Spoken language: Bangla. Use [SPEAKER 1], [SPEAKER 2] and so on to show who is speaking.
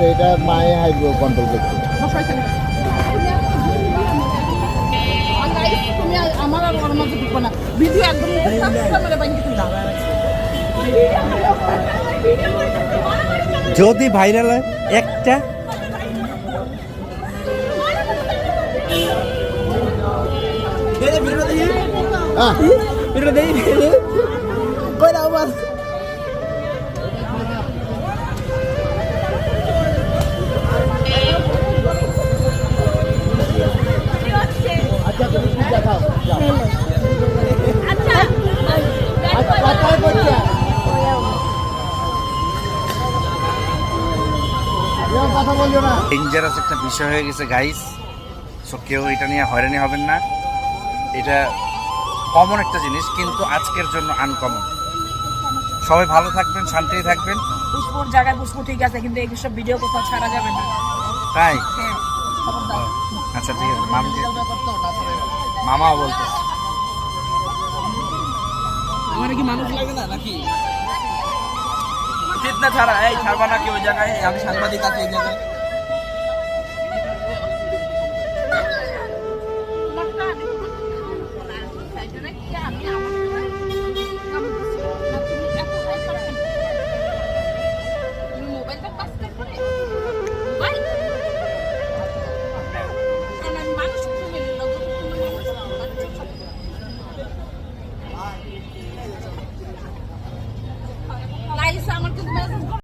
[SPEAKER 1] আছে, এটা মায়ে হাইড্রো কন্ট্রোল করছে।
[SPEAKER 2] আমার আর ওর মধ্যে ঢুকবো না, ভিডিও একদম ক্যামেরা বাইরে দিলাম।
[SPEAKER 3] যদি ভাইরাল হয় একটা
[SPEAKER 1] আচ্ছা তুমি কি দেখাও
[SPEAKER 4] আচ্ছা
[SPEAKER 1] কথাই বলছে কথা বলছো না।
[SPEAKER 3] ডেঞ্জারাস একটা বিষয় হয়ে গেছে গাইস, সো কেউ এটা নিয়ে হয়রানি হবেন না। এটা কমন একটা জিনিস, কিন্তু আজকের জন্য আনকমন। সবাই ভালো থাকবেন, শান্তিতে থাকবেন।
[SPEAKER 2] পুষ্পুর জায়গায় পুষ্পু ঠিক আছে, কিন্তু এইসব ভিডিও কোথাও ছাড়া যাবে না।
[SPEAKER 3] তাই
[SPEAKER 2] হ্যাঁ, খবরদার।
[SPEAKER 3] আচ্ছা ঠিক আছে, মামাও বলতেছে।
[SPEAKER 2] আমার কি মানুষ লাগে না নাকি? উচিত না ছাড়া, এই ছাড়বা নাকি ওই জায়গায়? আমি সাংবাদিক আছি এই জায়গায়।